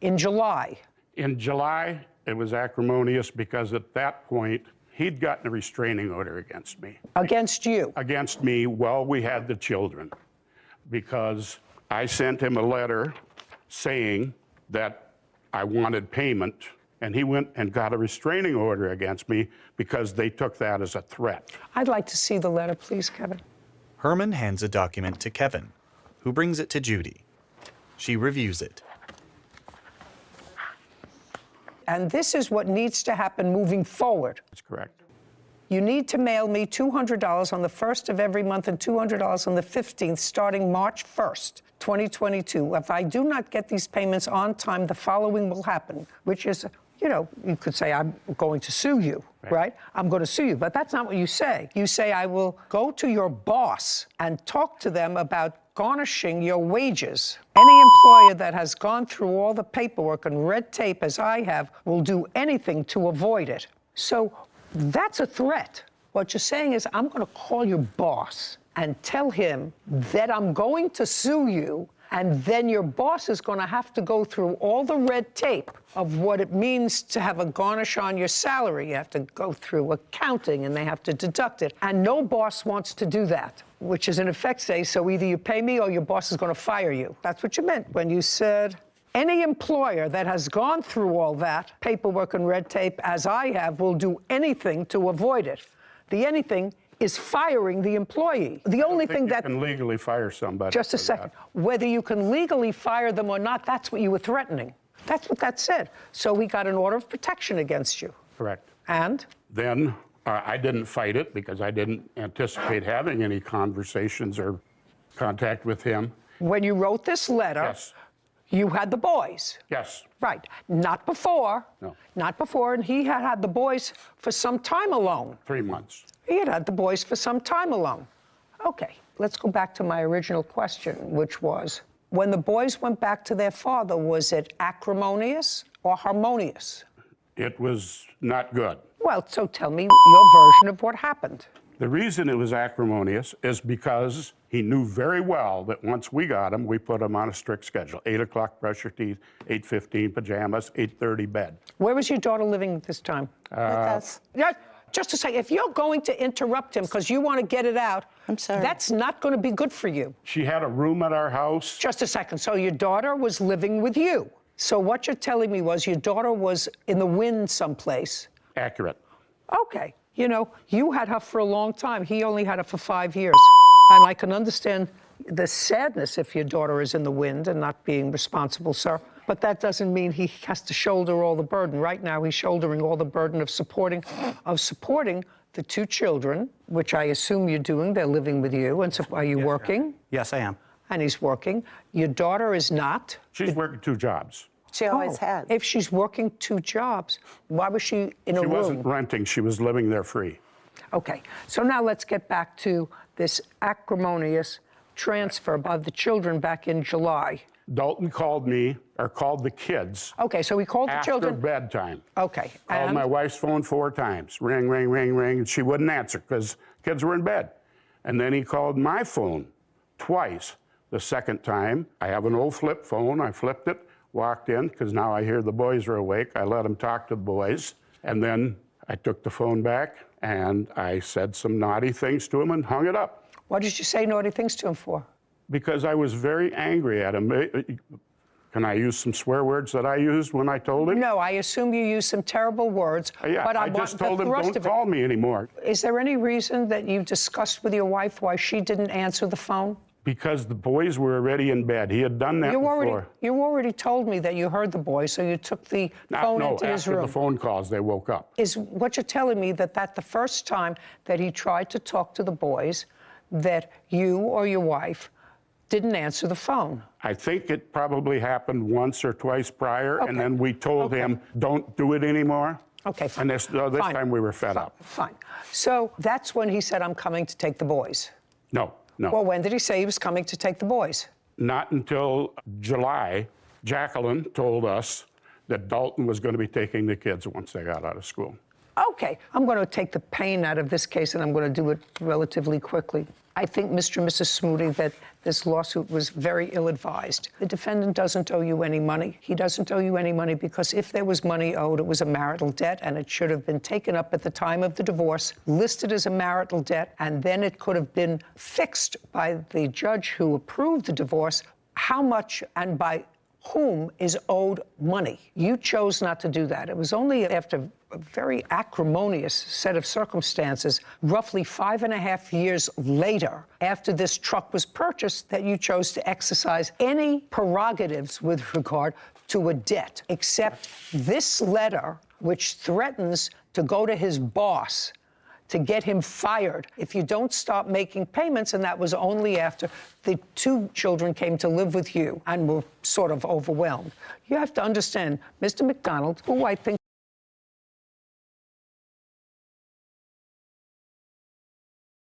in July? In July, it was acrimonious because at that point, he'd gotten a restraining order against me. Against you? Against me while we had the children, because I sent him a letter saying that I wanted payment, and he went and got a restraining order against me because they took that as a threat. I'd like to see the letter, please, Kevin. Herman hands a document to Kevin, who brings it to Judy. She reviews it. And this is what needs to happen moving forward. That's correct. You need to mail me $200 on the 1st of every month and $200 on the 15th, starting March 1st, 2022. If I do not get these payments on time, the following will happen, which is, you know, you could say, I'm going to sue you, right? I'm going to sue you, but that's not what you say. You say, I will go to your boss and talk to them about garnishing your wages. Any employer that has gone through all the paperwork and red tape as I have will do anything to avoid it. So that's a threat. What you're saying is, I'm going to call your boss and tell him that I'm going to sue you, and then your boss is going to have to go through all the red tape of what it means to have a garnish on your salary. You have to go through accounting, and they have to deduct it. And no boss wants to do that, which is in effect say, so either you pay me or your boss is going to fire you. That's what you meant when you said, any employer that has gone through all that paperwork and red tape, as I have, will do anything to avoid it. The anything is firing the employee. The only thing that you can legally fire somebody. Just a second. Whether you can legally fire them or not, that's what you were threatening. That's what that said. So we got an order of protection against you. Correct. And? Then I didn't fight it because I didn't anticipate having any conversations or contact with him. When you wrote this letter, yes, you had the boys. Yes. Right. Not before. No. Not before. And he had had the boys for some time alone. 3 months. He had had the boys for some time alone. Okay, let's go back to my original question, which was, when the boys went back to their father, was it acrimonious or harmonious? It was not good. Well, so tell me your version of what happened. The reason it was acrimonious is because he knew very well that once we got him, we put him on a strict schedule. 8 o'clock, brush your teeth, 8:15, pajamas, 8:30, bed. Where was your daughter living at this time? With us. Yeah, just to say, if you're going to interrupt him because you want to get it out, I'm sorry. That's not going to be good for you. She had a room at our house. Just a second. So your daughter was living with you. So what you're telling me was your daughter was in the wind someplace. Accurate. Okay. You know, you had her for a long time. He only had her for 5 years. And I can understand the sadness if your daughter is in the wind and not being responsible, sir. But that doesn't mean he has to shoulder all the burden. Right now, he's shouldering all the burden of supporting the 2 children, which I assume you're doing. They're living with you. And so are you working? Yes, I am. And he's working. Your daughter is not. She's working 2 jobs. She always has. If she's working 2 jobs, why was she in a room? She wasn't renting. She was living there free. Okay. So now let's get back to this acrimonious transfer of the children back in July. Dalton called me, or called the kids. Okay, so he called the children. After bedtime. Okay. Called my wife's phone 4 times. Ring, ring, ring, ring. And she wouldn't answer because kids were in bed. And then he called my phone twice. The second time, I have an old flip phone. I flipped it, walked in, because now I hear the boys are awake. I let him talk to the boys. And then I took the phone back, and I said some naughty things to him and hung it up. What did you say naughty things to him for? Because I was very angry at him. Can I use some swear words that I used when I told him? No, I assume you used some terrible words. Yeah, but I just told him, don't call me anymore. Is there any reason that you discussed with your wife why she didn't answer the phone? Because the boys were already in bed. He had done that before. You already told me that you heard the boys, so you took the phone into his room. After the phone calls, they woke up. Is what you're telling me that the first time that he tried to talk to the boys, that you or your wife didn't answer the phone? I think it probably happened once or twice prior, and then we told him, don't do it anymore. Okay, fine. And this time we were fed up. Fine. So that's when he said, I'm coming to take the boys. No, no. Well, when did he say he was coming to take the boys? Not until July. Jacqueline told us that Dalton was going to be taking the kids once they got out of school. Okay, I'm going to take the pain out of this case, and I'm going to do it relatively quickly. I think, Mr. and Mrs. Smoody, that this lawsuit was very ill-advised. The defendant doesn't owe you any money. He doesn't owe you any money because if there was money owed, it was a marital debt, and it should have been taken up at the time of the divorce, listed as a marital debt, and then it could have been fixed by the judge who approved the divorce how much and by whom is owed money. You chose not to do that. It was only after a very acrimonious set of circumstances, roughly 5.5 years later, after this truck was purchased, that you chose to exercise any prerogatives with regard to a debt, except this letter, which threatens to go to his boss to get him fired if you don't stop making payments, and that was only after the 2 children came to live with you and were sort of overwhelmed. You have to understand, Mr. McDonald, who I think